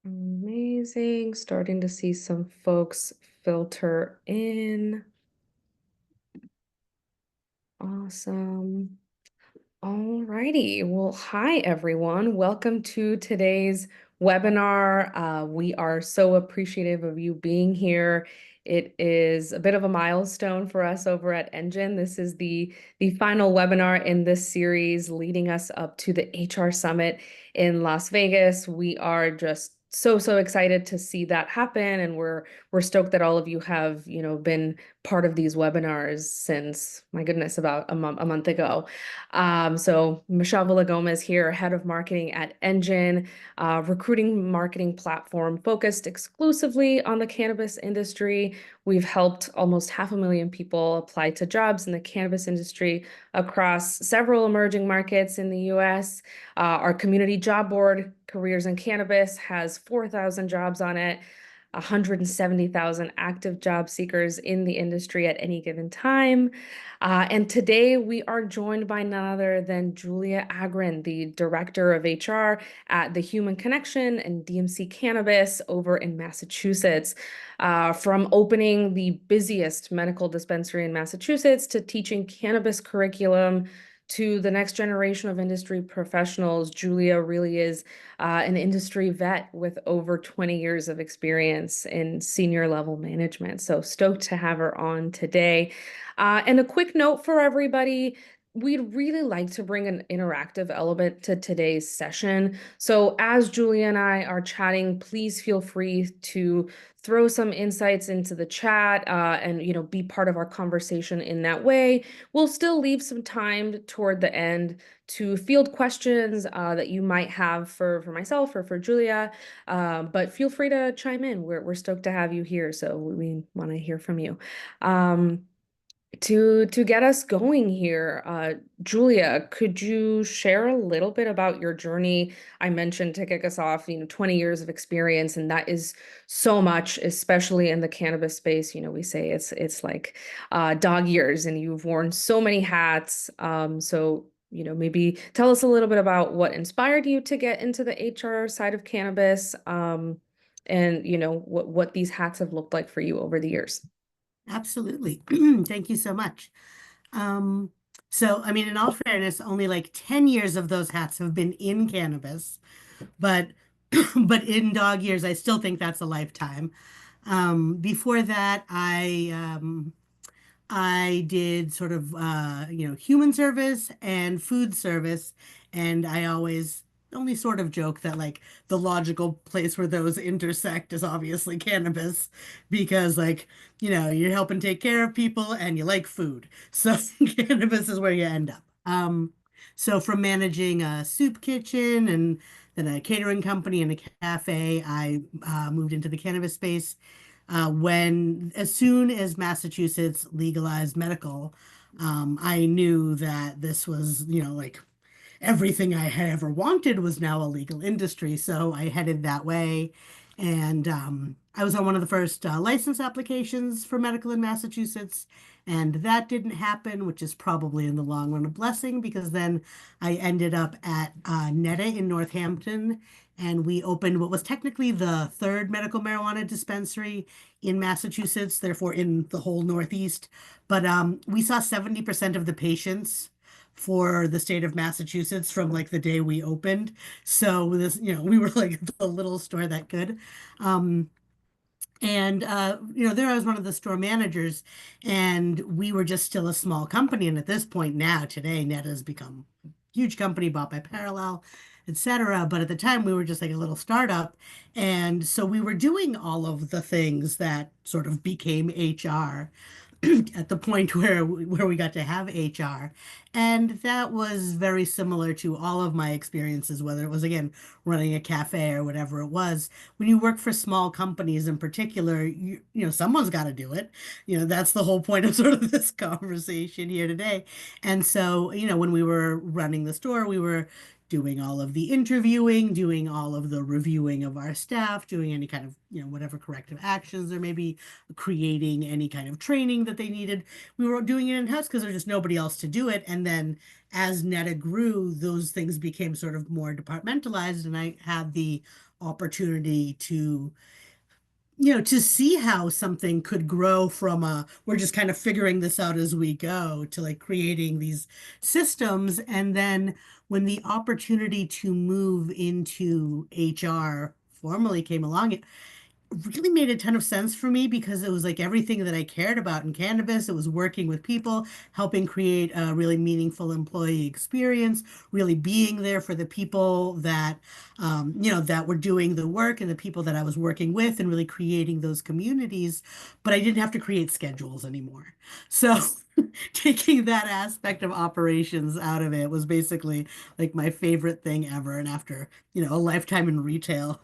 Amazing. Starting to see some folks filter in. Awesome. Alrighty. Well, hi everyone. Welcome to today's webinar. We are so appreciative of you being here. It is a bit of a milestone for us over at Engin. This is the final webinar in this series leading us up to the HR Summit in Las Vegas. We are just so excited to see that happen, and we're stoked that all of you have, been part of these webinars since, my goodness, about a month ago. So Michelle Villagomez here, head of marketing at Engin, recruiting marketing platform focused exclusively on the cannabis industry. We've helped almost 500,000 people apply to jobs in the cannabis industry across several emerging markets in the US. Our community job board, Careers in Cannabis, has 4,000 jobs on it. 170,000 active job seekers in the industry at any given time. And today we are joined by none other than Julia Agron, the Director of HR at the Human Connection and DMC Cannabis over in Massachusetts. From opening the busiest medical dispensary in Massachusetts to teaching cannabis curriculum to the next generation of industry professionals, Julia really is an industry vet with over 20 years of experience in senior level management. So stoked to have her on today. And a quick note for everybody. We'd really like to bring an interactive element to today's session. So as Julia and I are chatting, please feel free to throw some insights into the chat and be part of our conversation in that way. We'll still leave some time toward the end to field questions that you might have for myself or for Julia, but feel free to chime in. We're stoked to have you here, so we want to hear from you. To get us going here, Julia, could you share a little bit about your journey? I mentioned to kick us off, 20 years of experience, and that is so much, especially in the cannabis space. We say it's like dog years, and you've worn so many hats. So, maybe tell us a little bit about what inspired you to get into the HR side of cannabis, and what these hats have looked like for you over the years. Absolutely. Thank you so much. Um, I mean, in all fairness, only like 10 years of those hats have been in cannabis, but but in dog years, I still think that's a lifetime. Before that, I did sort of human service and food service, and I always only sort of joke that like the logical place where those intersect is obviously cannabis because you're helping take care of people and you like food. So cannabis is where you end up. So from managing a soup kitchen and then a catering company and a cafe, I moved into the cannabis space as soon as Massachusetts legalized medical, I knew that this was, like everything I had ever wanted was now a legal industry. So I headed that way. And I was on one of the first license applications for medical in Massachusetts. And that didn't happen, which is probably in the long run a blessing because then I ended up at Netta in Northampton. And we opened what was technically the third medical marijuana dispensary in Massachusetts, therefore in the whole Northeast. But we saw 70% of the patients for the state of Massachusetts from like the day we opened. So this, we were like the little store that could. Um, there I was one of the store managers, and we were just still a small company. And at this point now, today, Net has become a huge company bought by Parallel, etc. But at the time, we were just like a little startup. And so we were doing all of the things that sort of became HR at the point where we got to have HR. And that was very similar to all of my experiences, whether it was again running a cafe or whatever it was. When you work for small companies in particular, someone's got to do it. That's the whole point of sort of this conversation here today. And so, when we were running the store, we were doing all of the interviewing, doing all of the reviewing of our staff, doing any kind of, whatever corrective actions there may be, creating any kind of training that they needed. We were doing it in-house because there's just nobody else to do it. And then as Netta grew, those things became sort of more departmentalized, and I had the opportunity to see how something could grow from we're just kind of figuring this out as we go to like creating these systems. And then when the opportunity to move into HR formally came along, it really made a ton of sense for me because it was like everything that I cared about in cannabis. It was working with people, helping create a really meaningful employee experience, really being there for the people that were doing the work and the people that I was working with and really creating those communities. But I didn't have to create schedules anymore. So taking that aspect of operations out of it was basically like my favorite thing ever. And after, a lifetime in retail,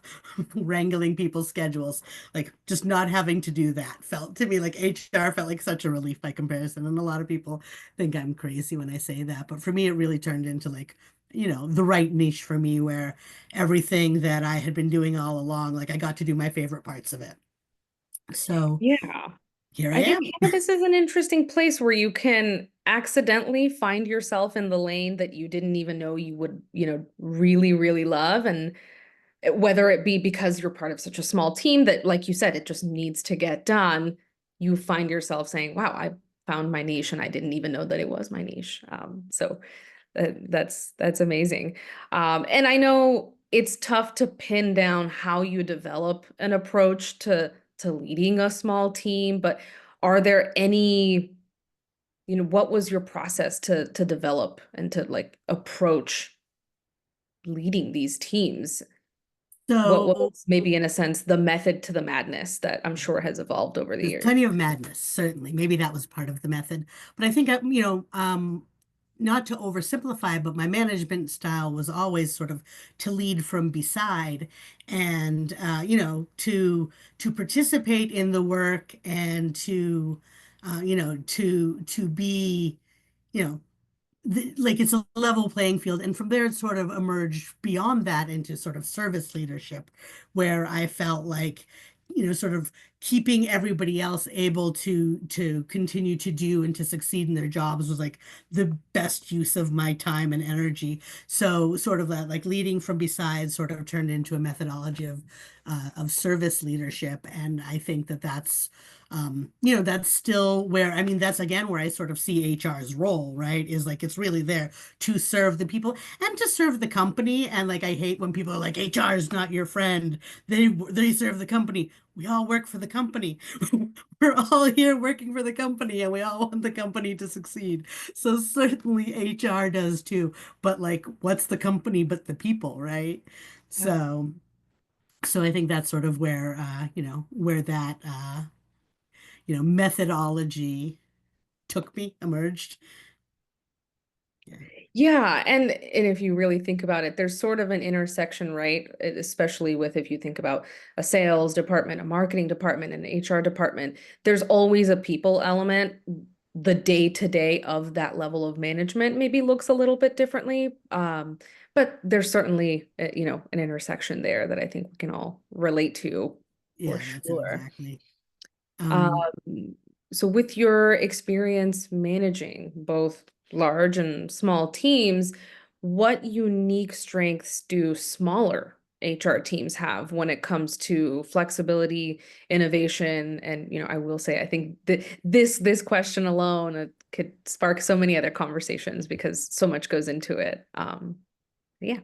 wrangling people's schedules, like just not having to do that felt to me like HR felt like such a relief by comparison. And a lot of people think I'm crazy when I say that. But for me, it really turned into like, the right niche for me where everything that I had been doing all along, like I got to do my favorite parts of it. So Yeah. here I I think am. cannabis is an interesting place where you can accidentally find yourself in the lane that you didn't even know you would, really, really love. And whether it be because you're part of such a small team that, like you said, it just needs to get done, you find yourself saying, wow, I found my niche and I didn't even know that it was my niche. So that's amazing. And I know it's tough to pin down how you develop an approach to leading a small team, but are there any, what was your process to develop and to like approach leading these teams? What So was maybe in a sense the method to the madness that I'm sure has evolved over the there's years? plenty of madness, certainly. Maybe that was part of the method. But I think, not to oversimplify, but my management style was always sort of to lead from beside and, to participate in the work and to be, you know, like it's a level playing field. And from there, it sort of emerged beyond that into sort of service leadership, where I felt like, sort of keeping everybody else able to continue to do and to succeed in their jobs was like the best use of my time and energy. So sort of that like leading from beside sort of turned into a methodology of service leadership. And I think that that's still where, I mean, that's again where I sort of see HR's role, right? Is like it's really there to serve the people and to serve the company. And like I hate when people are like, HR is not your friend. They serve the company. We all work for the company. We're all here working for the company and we all want the company to succeed. So certainly HR does too. But like, what's the company but the people, right? Yeah. So I think that's sort of where where that methodology took me, emerged. Yeah. Yeah, and if you really think about it, there's sort of an intersection, right? Especially with if you think about a sales department, a marketing department, an HR department, there's always a people element. The day-to-day of that level of management maybe looks a little bit differently. But there's certainly, an intersection there that I think we can all relate to for Yeah, that's it sure. exactly. Um, Um, so with your experience managing both large and small teams, what unique strengths do smaller HR teams have when it comes to flexibility, innovation, and I will say I think that this question alone could spark so many other conversations because so much goes into it. Yeah.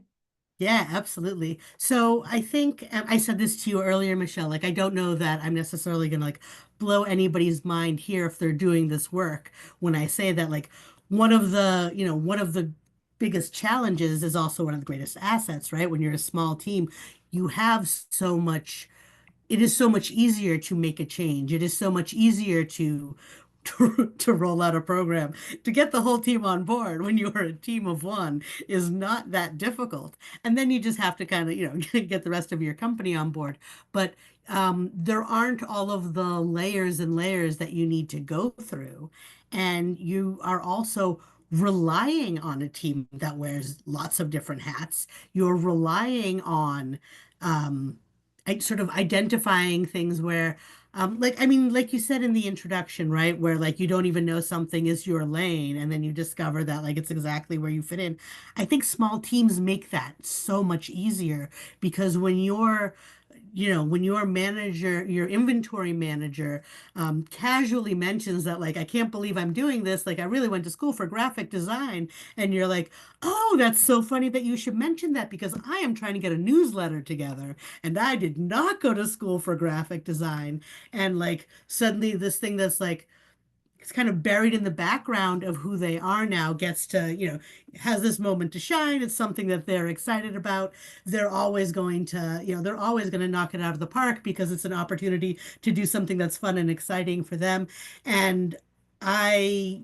Yeah, absolutely. So I think I said this to you earlier, Michelle. Like, I don't know that I'm necessarily going to like blow anybody's mind here if they're doing this work when I say that, like, one of the biggest challenges is also one of the greatest assets, right? When you're a small team, you have so much it is so much easier to make a change. It is so much easier to roll out a program. To get the whole team on board when you are a team of one is not that difficult. And then you just have to kind of, get the rest of your company on board. But there aren't all of the layers and layers that you need to go through. And you are also relying on a team that wears lots of different hats. You're relying on um, sort of identifying things where, like, I mean, like you said in the introduction, right? Where like you don't even know something is your lane, and then you discover that like it's exactly where you fit in. I think small teams make that so much easier because when you're when your manager, your inventory manager, casually mentions that, like, I can't believe I'm doing this. Like, I really went to school for graphic design. And you're like, oh, that's so funny that you should mention that because I am trying to get a newsletter together and I did not go to school for graphic design. And like, suddenly this thing that's like, it's kind of buried in the background of who they are now gets to, has this moment to shine. It's something that they're excited about. They're always going to, they're always going to knock it out of the park because it's an opportunity to do something that's fun and exciting for them. And I,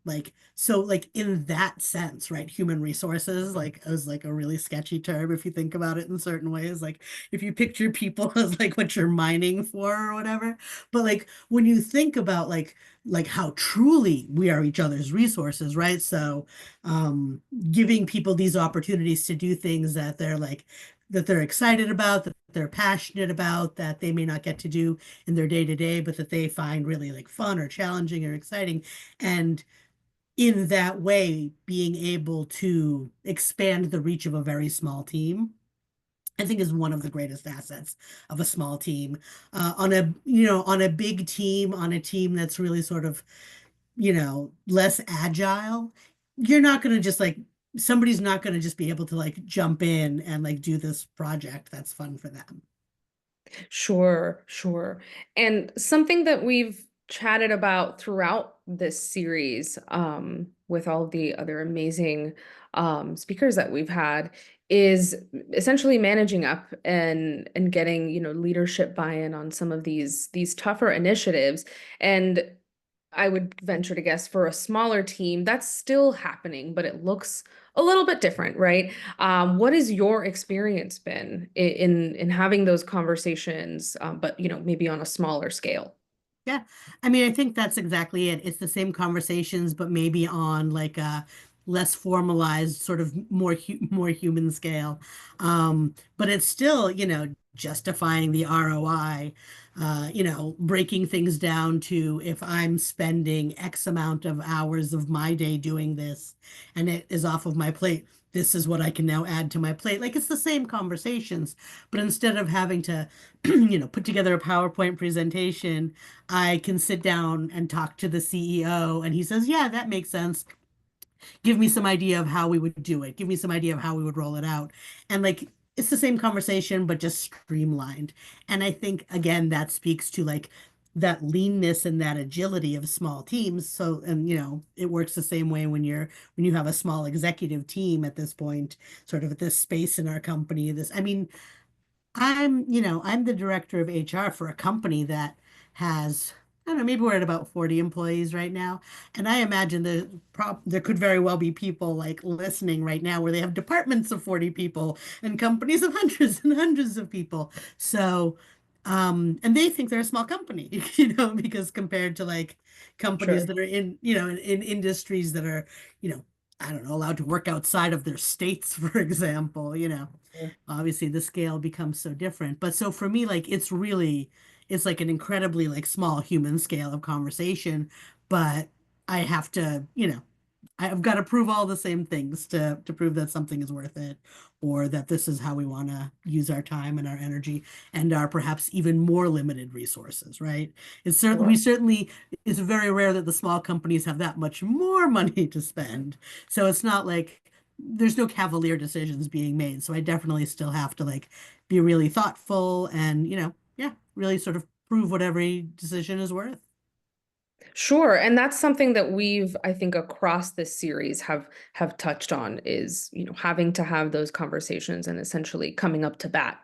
like, so like in that sense, right, human resources, like is like a really sketchy term if you think about it in certain ways. Like if you picture people as like what you're mining for or whatever. But like when you think about like how truly we are each other's resources, right? So giving people these opportunities to do things that they're like that they're excited about, that they're passionate about, that they may not get to do in their day to day, but that they find really like fun or challenging or exciting. And in that way, being able to expand the reach of a very small team, I think is one of the greatest assets of a small team. On a, on a big team, on a team that's really sort of, less agile, you're not going to just like, somebody's not going to just be able to like jump in and like do this project that's fun for them. Sure, sure. And something that we've chatted about throughout this series, with all of the other amazing speakers that we've had, is essentially managing up and getting, leadership buy-in on some of these tougher initiatives. And I would venture to guess for a smaller team, that's still happening, but it looks a little bit different, right? What has your experience been in having those conversations, but maybe on a smaller scale? Yeah. I mean, I think that's exactly it. It's the same conversations, but maybe on like a less formalized, sort of more human scale. But it's still, justifying the ROI, breaking things down to if I'm spending X amount of hours of my day doing this and it is off of my plate, this is what I can now add to my plate. Like it's the same conversations, but instead of having to, put together a PowerPoint presentation, I can sit down and talk to the CEO and he says, yeah, that makes sense. Give me some idea of how we would do it. Give me some idea of how we would roll it out. And like, it's the same conversation, but just streamlined. And I think, again, that speaks to like that leanness and that agility of small teams. So, and it works the same way when you have a small executive team at this point, sort of at this space in our company. I mean, I'm the director of HR for a company that has, I don't know, maybe we're at about 40 employees right now. And I imagine there could very well be people like listening right now where they have departments of 40 people and companies of hundreds and hundreds of people. So, and they think they're a small company, because compared to like companies Sure. that are in, in industries that are, you know, I don't know, allowed to work outside of their states, for example. Obviously the scale becomes so different. But so for me, like it's like an incredibly like small human scale of conversation, but I have to, I've got to prove all the same things to prove that something is worth it, or that this is how we want to use our time and our energy and our perhaps even more limited resources, right? Sure. It's very rare that the small companies have that much more money to spend. So it's not like there's no cavalier decisions being made. So I definitely still have to like be really thoughtful and, yeah, really sort of prove what every decision is worth. Sure. And that's something that we've, I think, across this series have touched on is, having to have those conversations and essentially coming up to bat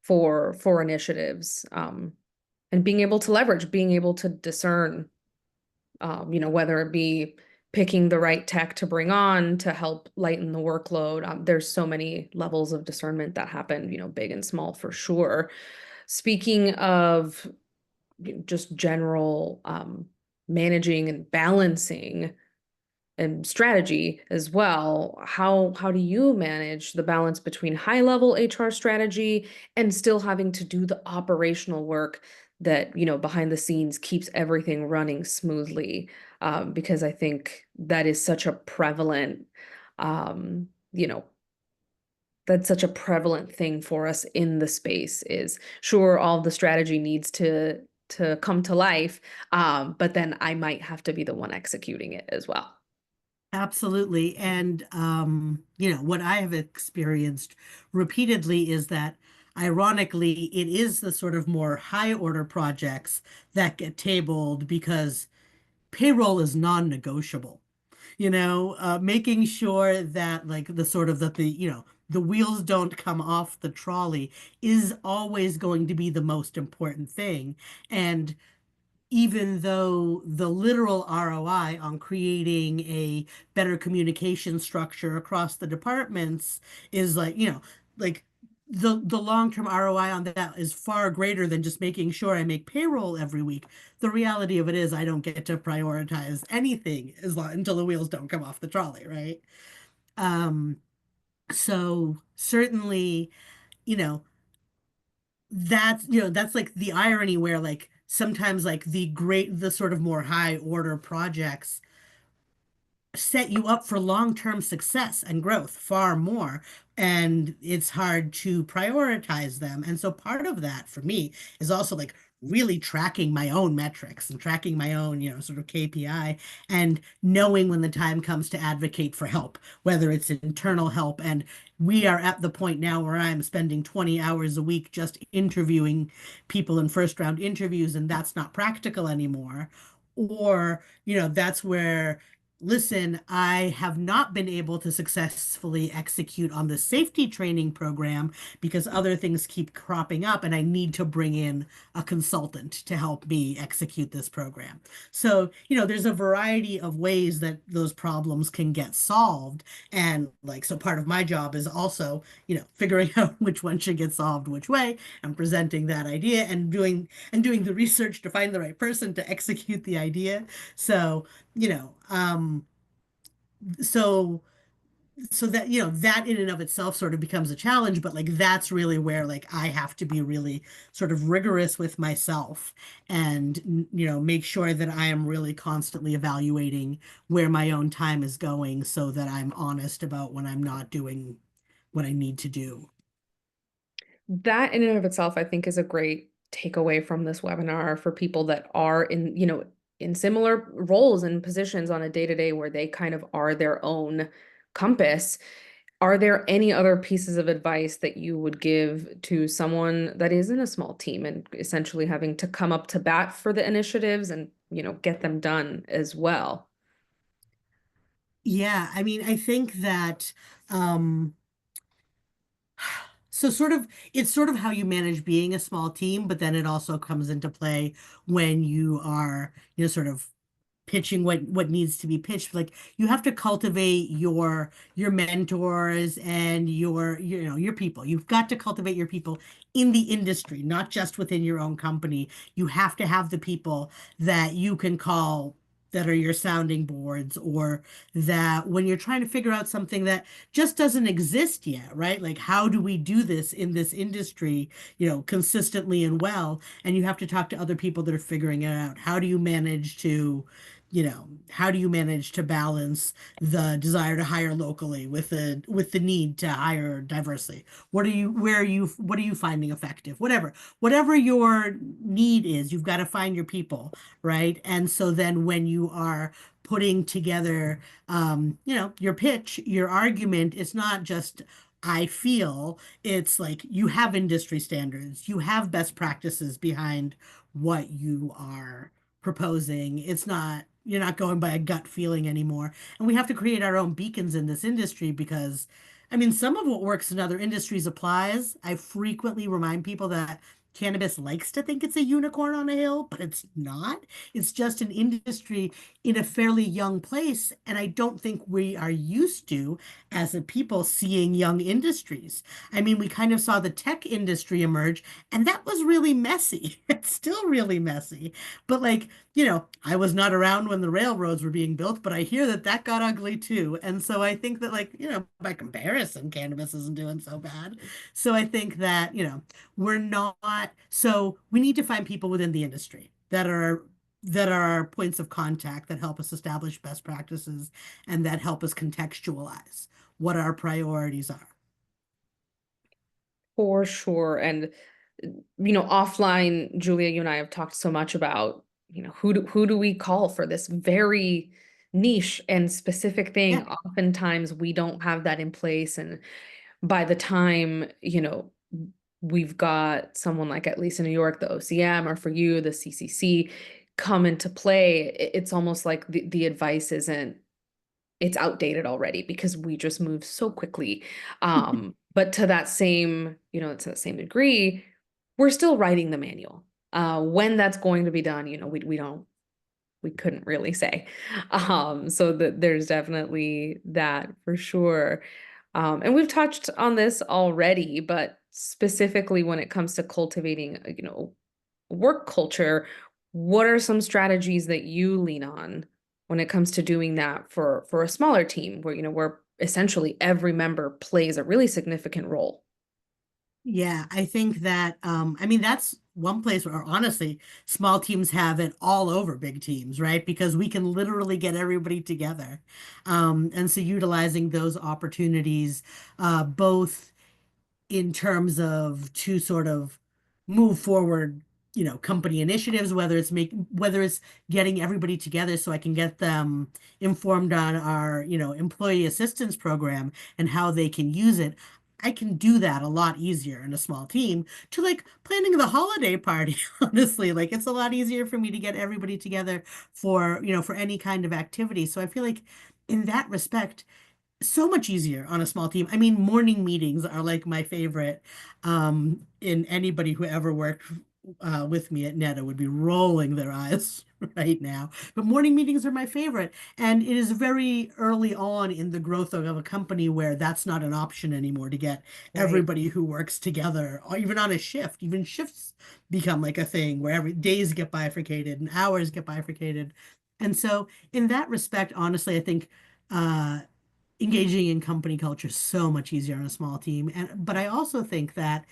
for initiatives, and being able to leverage, being able to discern, whether it be picking the right tech to bring on to help lighten the workload. There's so many levels of discernment that happen, big and small for sure. Speaking of just general managing and balancing and strategy as well. How do you manage the balance between high level HR strategy and still having to do the operational work that, behind the scenes keeps everything running smoothly? Because I think that is such a prevalent, um, you know, that's such a prevalent thing for us in the space is sure all the strategy needs to come to life, but then I might have to be the one executing it as well. Absolutely. And, what I have experienced repeatedly is that ironically, it is the sort of more high order projects that get tabled because payroll is non-negotiable. Making sure that like the sort of that the wheels don't come off the trolley is always going to be the most important thing. And even though the literal ROI on creating a better communication structure across the departments is like the long-term ROI on that is far greater than just making sure I make payroll every week. The reality of it is I don't get to prioritize anything until the wheels don't come off the trolley, right? Um, so certainly, you know, that's like the irony where like sometimes like the sort of more high order projects set you up for long-term success and growth far more. And it's hard to prioritize them. And so part of that for me is also like really tracking my own metrics and tracking my own, sort of KPI and knowing when the time comes to advocate for help, whether it's internal help. And we are at the point now where I'm spending 20 hours a week just interviewing people in first round interviews, and that's not practical anymore. Or, that's where listen, I have not been able to successfully execute on the safety training program because other things keep cropping up, and I need to bring in a consultant to help me execute this program. So, there's a variety of ways that those problems can get solved. And like, so part of my job is also, figuring out which one should get solved which way and presenting that idea and doing the research to find the right person to execute the idea. So, you know, so that that in and of itself sort of becomes a challenge, but like that's really where like I have to be really sort of rigorous with myself and make sure that I am really constantly evaluating where my own time is going so that I'm honest about when I'm not doing what I need to do. That in and of itself, I think, is a great takeaway from this webinar for people that are in similar roles and positions on a day-to-day where they kind of are their own compass. Are there any other pieces of advice that you would give to someone that is in a small team and essentially having to come up to bat for the initiatives and, get them done as well? Yeah, I mean, I think that um so sort of it's sort of how you manage being a small team, but then it also comes into play when you are, sort of pitching what needs to be pitched. Like you have to cultivate your mentors and your people. You've got to cultivate your people in the industry, not just within your own company. You have to have the people that you can call that are your sounding boards, or that when you're trying to figure out something that just doesn't exist yet, right? Like how do we do this in this industry, consistently and well? And you have to talk to other people that are figuring it out. How do you manage to balance the desire to hire locally with the need to hire diversely? What are you finding effective? Whatever your need is, you've got to find your people, right? And so then when you are putting together, your pitch, your argument, it's not just I feel, it's like you have industry standards, you have best practices behind what you are proposing. You're not going by a gut feeling anymore. And we have to create our own beacons in this industry because, I mean, some of what works in other industries applies. I frequently remind people that cannabis likes to think it's a unicorn on a hill, but it's not. It's just an industry in a fairly young place. And I don't think we are used to, as a people, seeing young industries. I mean, we kind of saw the tech industry emerge, and that was really messy. It's still really messy. But, like, I was not around when the railroads were being built, but I hear that that got ugly too. And so I think that, like, by comparison, cannabis isn't doing so bad. So I think that, we're not, so we need to find people within the industry that are our points of contact that help us establish best practices and that help us contextualize what our priorities are. For sure. And offline, Julia, you and I have talked so much about, who do we call for this very niche and specific thing? Yeah. Oftentimes we don't have that in place. And by the time, we've got someone like, at least in New York, the OCM, or for you, the CCC, come into play, it's almost like the advice isn't, it's outdated already because we just move so quickly. But to that same degree, we're still writing the manual. When that's going to be done, we couldn't really say. So that there's definitely that for sure. And we've touched on this already, but specifically when it comes to cultivating, work culture, what are some strategies that you lean on when it comes to doing that for a smaller team where essentially every member plays a really significant role? Yeah, I think that I mean that's one place where honestly small teams have it all over big teams, right? Because we can literally get everybody together. And so utilizing those opportunities both in terms of to sort of move forward, company initiatives, whether it's getting everybody together so I can get them informed on our, employee assistance program and how they can use it. I can do that a lot easier in a small team to like planning the holiday party, honestly. Like it's a lot easier for me to get everybody together for any kind of activity. So I feel like in that respect, so much easier on a small team. I mean, morning meetings are like my favorite. In anybody who ever worked with me at Neta would be rolling their eyes right now. But morning meetings are my favorite. And it is very early on in the growth of a company where that's not an option anymore to get Right. everybody who works together, or even on a shift. Even shifts become like a thing where every days get bifurcated and hours get bifurcated. And so in that respect, honestly, I think uh engaging in company culture is so much easier on a small team. But I also think that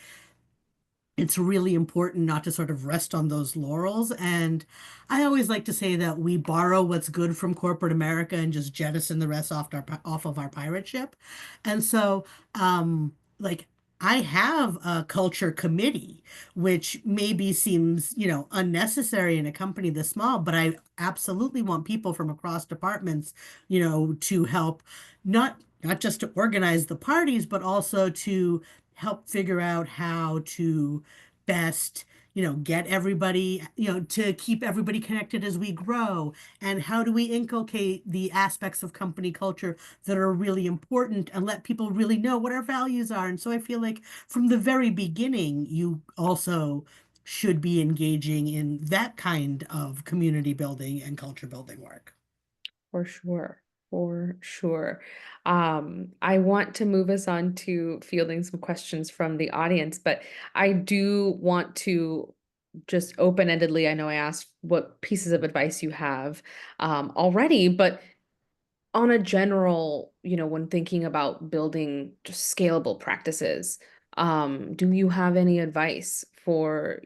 it's really important not to sort of rest on those laurels. And I always like to say that we borrow what's good from corporate America and just jettison the rest off of our pirate ship. And so, like, I have a culture committee, which maybe seems, unnecessary in a company this small, but I absolutely want people from across departments, to help not just to organize the parties, but also to help figure out how to best, get everybody, to keep everybody connected as we grow. And how do we inculcate the aspects of company culture that are really important and let people really know what our values are? And so I feel like from the very beginning, you also should be engaging in that kind of community building and culture building work. For sure. For sure. I want to move us on to fielding some questions from the audience, but I do want to just open-endedly, I know I asked what pieces of advice you have already, but on a general, when thinking about building just scalable practices, do you have any advice for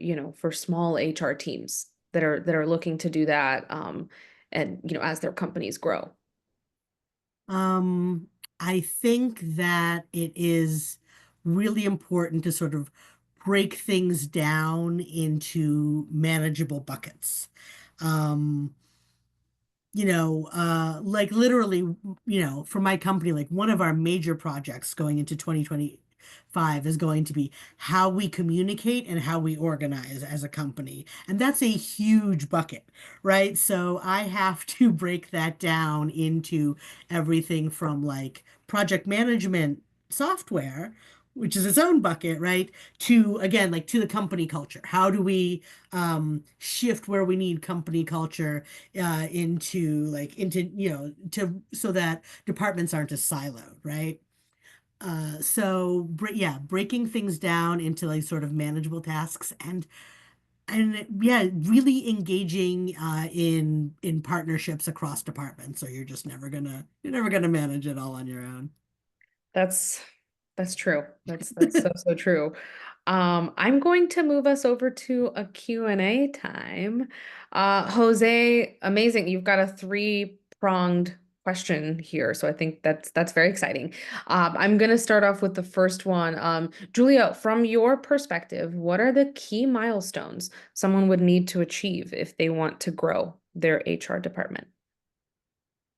small HR teams that are looking to do that, and as their companies grow? Um, I think that it is really important to sort of break things down into manageable buckets. Um, like literally, for my company, like one of our major projects going into 2025 is going to be how we communicate and how we organize as a company. And that's a huge bucket, right? So I have to break that down into everything from like project management software, which is its own bucket, right? To again, like to the company culture. How do we shift where we need company culture into to so that departments aren't as siloed, right? Yeah, breaking things down into like sort of manageable tasks and yeah, really engaging in partnerships across departments. So you're never gonna manage it all on your own. That's that's true. That's so so true. I'm going to move us over to a Q&A time. Jose, amazing. You've got a three-pronged question here, so I think that's very exciting. I'm going to start off with the first one. Julia, from your perspective, what are the key milestones someone would need to achieve if they want to grow their HR department?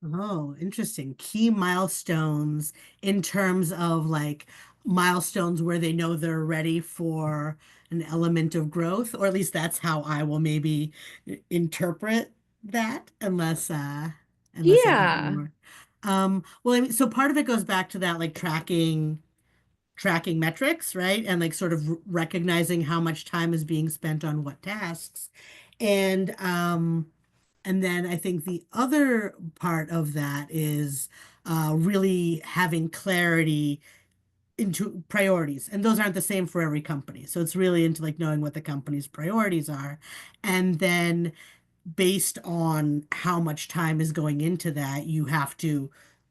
Oh, interesting. Key milestones in terms of like milestones where they know they're ready for an element of growth, or at least that's how I will maybe interpret that, unless I have Yeah. more. Well, I mean, so part of it goes back to that like tracking metrics, right? And like sort of recognizing how much time is being spent on what tasks. And um and then I think the other part of that is really having clarity into priorities. And those aren't the same for every company. So it's really into like knowing what the company's priorities are. And then based on how much time is going into that, you have to,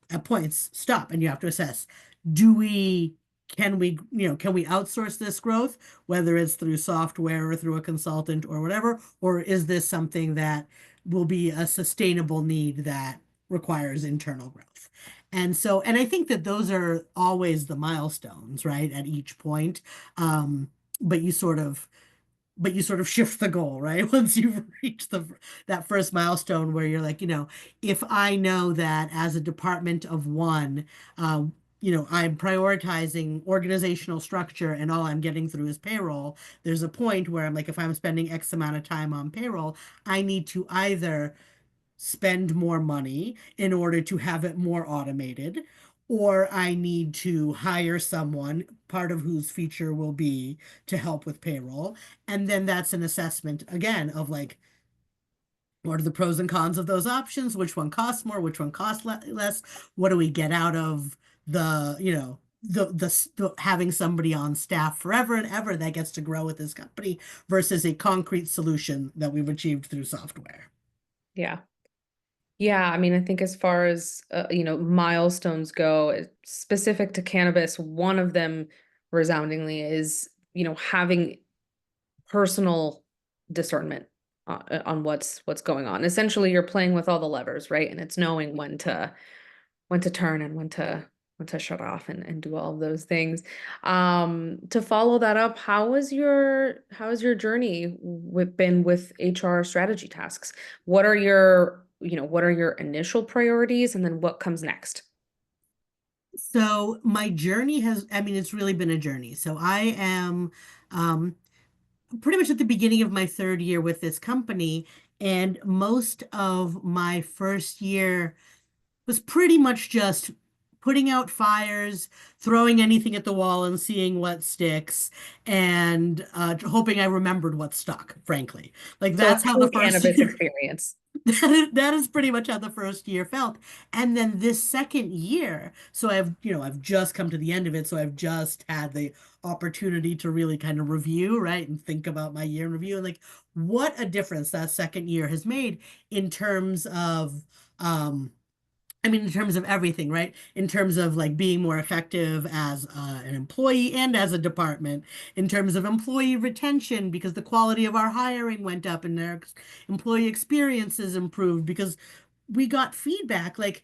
at points, stop and you have to assess, do we, can we outsource this growth, whether it's through software or through a consultant or whatever, or is this something that will be a sustainable need that requires internal growth? And I think that those are always the milestones, right, at each point. Um, but you sort of shift the goal, right? Once you've reached the that first milestone where you're like, if I know that as a department of one, uh, I'm prioritizing organizational structure and all I'm getting through is payroll, there's a point where I'm like, if I'm spending X amount of time on payroll, I need to either spend more money in order to have it more automated, or I need to hire someone, part of whose feature will be to help with payroll. And then that's an assessment again of like, what are the pros and cons of those options? Which one costs more? Which one costs less? What do we get out of the having somebody on staff forever and ever that gets to grow with this company versus a concrete solution that we've achieved through software? Yeah. Yeah, I mean, I think as far as milestones go, specific to cannabis, one of them resoundingly is, having personal discernment on what's going on. Essentially, you're playing with all the levers, right? And it's knowing when to turn and when to shut off and do all of those things. To follow that up, how has your journey been with HR strategy tasks? What are your initial priorities and then what comes next? So my journey I mean, it's really been a journey. So I am um, pretty much at the beginning of my third year with this company, and most of my first year was pretty much just putting out fires, throwing anything at the wall and seeing what sticks, and hoping I remembered what stuck, frankly. Like So a that's how the true first cannabis year experience. that is pretty much how the first year felt. And then this second year, so I've just come to the end of it, so I've just had the opportunity to really kind of review, right, and think about my year in review and like what a difference that second year has made in terms of I mean, in terms of everything, right? In terms of like being more effective as an employee and as a department, in terms of employee retention, because the quality of our hiring went up and their employee experiences improved because we got feedback. Like,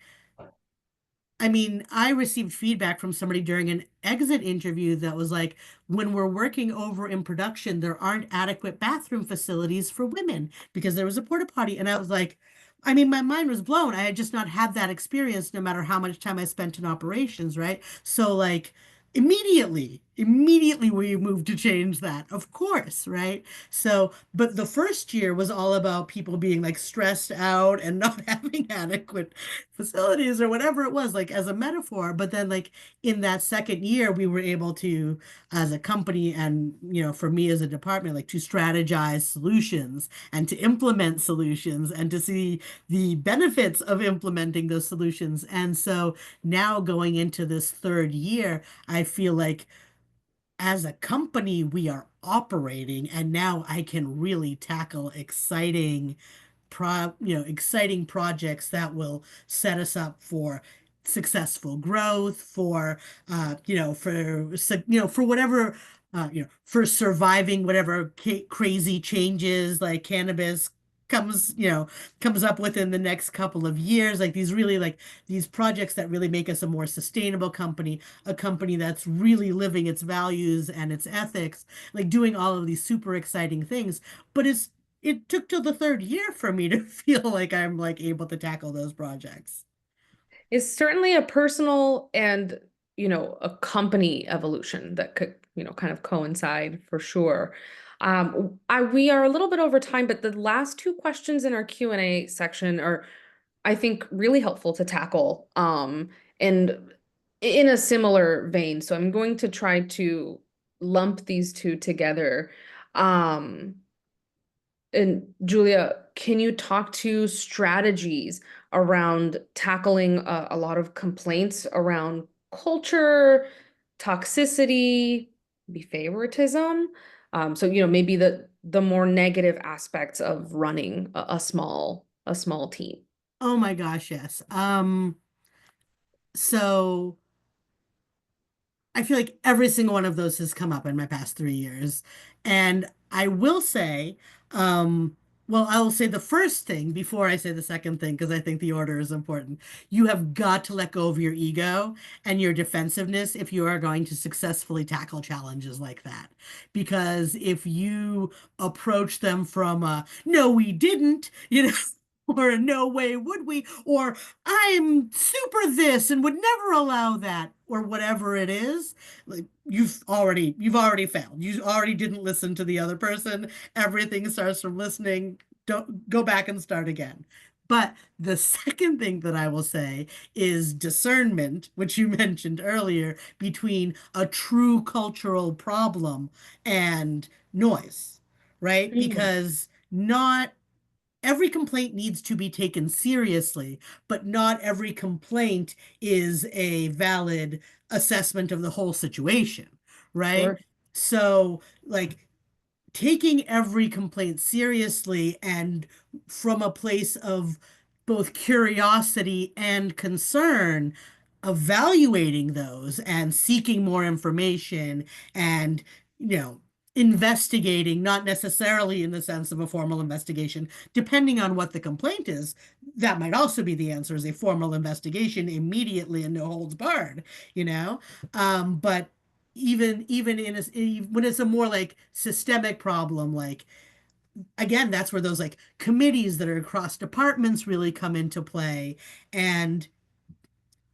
I mean, I received feedback from somebody during an exit interview that was like, when we're working over in production, there aren't adequate bathroom facilities for women because there was a porta potty. And I was like, I mean, my mind was blown. I had just not had that experience no matter how much time I spent in operations, right? So, like, immediately immediately we moved to change that, of course, right? So, but the first year was all about people being like stressed out and not having adequate facilities or whatever it was, like as a metaphor. But then, like in that second year, we were able to, as a company and, for me as a department, like to strategize solutions and to implement solutions and to see the benefits of implementing those solutions. And so now going into this third year, I feel like as a company, we are operating, and now I can really tackle exciting projects that will set us up for successful growth, for whatever, for surviving whatever crazy changes like cannabis comes, comes up within the next couple of years, like these projects that really make us a more sustainable company, a company that's really living its values and its ethics, like doing all of these super exciting things. But it took till the third year for me to feel like I'm like able to tackle those projects. Is certainly a personal and, a company evolution that could, kind of coincide for sure. We are a little bit over time, but the last two questions in our Q&A section are, I think, really helpful to tackle, and in a similar vein. So I'm going to try to lump these two together. Um, and Julia, can you talk to strategies around tackling a lot of complaints around culture, toxicity, maybe favoritism? So, maybe the more negative aspects of running a small team. Oh my gosh, yes. So I feel like every single one of those has come up in my past 3 years. And I will say, well, I will say the first thing before I say the second thing, because I think the order is important. You have got to let go of your ego and your defensiveness if you are going to successfully tackle challenges like that. Because if you approach them from no, we didn't, or no way would we, or I'm super this and would never allow that, or whatever it is, like you've already failed. You already didn't listen to the other person. Everything starts from listening. Don't go back and start again. But the second thing that I will say is discernment, which you mentioned earlier, between a true cultural problem and noise, right? Mm. Because not every complaint needs to be taken seriously, but not every complaint is a valid assessment of the whole situation, right? Sure. So, like, taking every complaint seriously and from a place of both curiosity and concern, evaluating those and seeking more information and, you know, investigating, not necessarily in the sense of a formal investigation, depending on what the complaint is. That might also be the answer is a formal investigation immediately and no holds barred, you know? But even when it's a more like systemic problem, like again, that's where those like committees that are across departments really come into play. And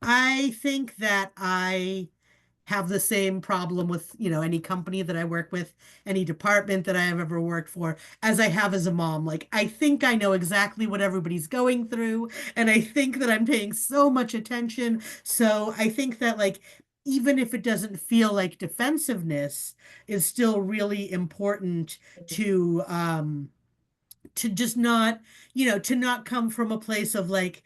I think that I have the same problem with, any company that I work with, any department that I have ever worked for, as I have as a mom. Like, I think I know exactly what everybody's going through, and I think that I'm paying so much attention. So I think that, like, even if it doesn't feel like defensiveness, is still really important to, just not, to not come from a place of like,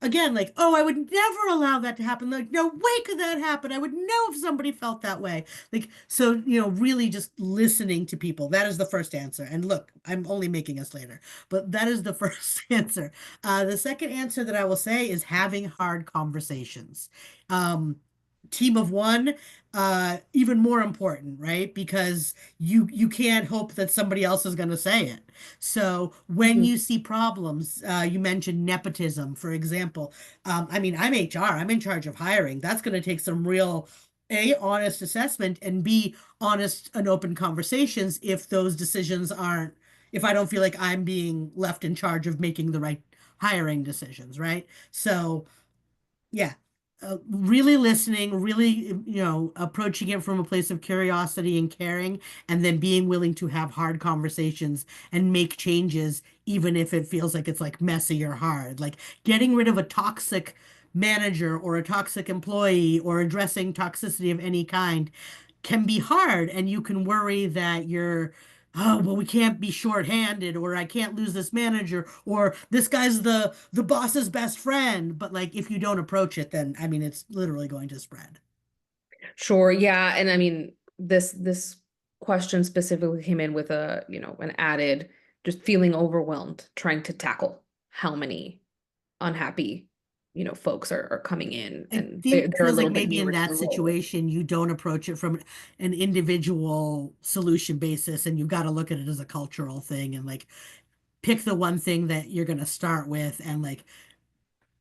again, like, oh, I would never allow that to happen. Like, no way could that happen. I would know if somebody felt that way. Like, so, really just listening to people. That is the first answer. And look, I'm only making us later, but that is the first answer. The second answer that I will say is having hard conversations. Um, Team of one, even more important, right? Because you can't hope that somebody else is going to say it. So when Mhm. you see problems, you mentioned nepotism, for example. I mean, I'm HR, I'm in charge of hiring. That's going to take some real A, honest assessment, and B, honest and open conversations if those decisions aren't, if I don't feel like I'm being left in charge of making the right hiring decisions, right? So, yeah. really listening, really, approaching it from a place of curiosity and caring, and then being willing to have hard conversations and make changes, even if it feels like it's like messy or hard. Like getting rid of a toxic manager or a toxic employee or addressing toxicity of any kind can be hard, and you can worry that you're, oh, well, we can't be shorthanded, or I can't lose this manager, or this guy's the boss's best friend. But like if you don't approach it, then I mean it's literally going to spread. Sure, yeah, and I mean this question specifically came in with a, an added just feeling overwhelmed trying to tackle how many unhappy, folks are coming in I and they're, think they're a feels like little bit maybe in newer to that the role. situation you don't approach it from an individual solution basis, and you've got to look at it as a cultural thing, and like pick the one thing that you're going to start with, and like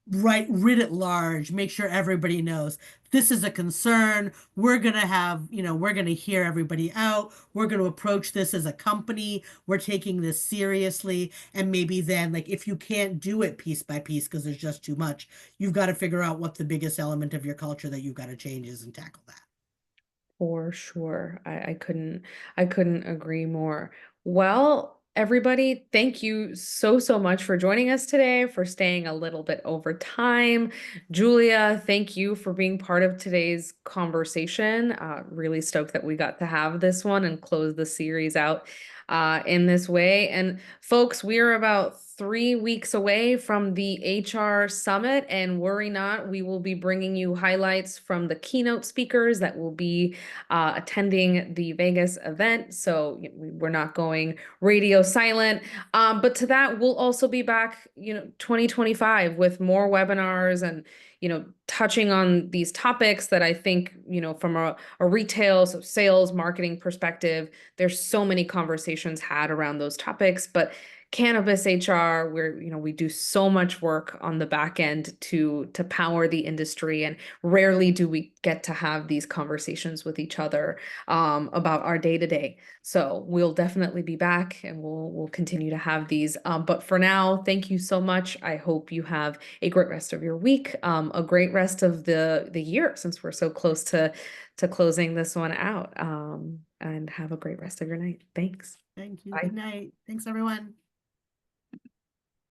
rid it large, make sure everybody knows this is a concern. We're going to have, we're going to hear everybody out. We're going to approach this as a company. We're taking this seriously. And maybe then, like, if you can't do it piece by piece because there's just too much, you've got to figure out what the biggest element of your culture that you've got to change is and tackle that. For sure. I couldn't agree more. Well, everybody, thank you so, so much for joining us today, for staying a little bit over time. Julia, thank you for being part of today's conversation. Really stoked that we got to have this one and close the series out in this way. And folks, we are about 3 weeks away from the HR Summit, and worry not, we will be bringing you highlights from the keynote speakers that will be attending the Vegas event. So we're not going radio silent. But to that, we'll also be back, 2025 with more webinars and, touching on these topics that I think, from a retail, so sales, marketing perspective, there's so many conversations had around those topics. But cannabis HR, where we do so much work on the back end to power the industry, and rarely do we get to have these conversations with each other about our day to day. So we'll definitely be back, and we'll continue to have these. But for now, thank you so much. I hope you have a great rest of your week, a great rest of the year, since we're so close to closing this one out. And have a great rest of your night. Thanks. Thank you. Bye. Good night. Thanks, everyone.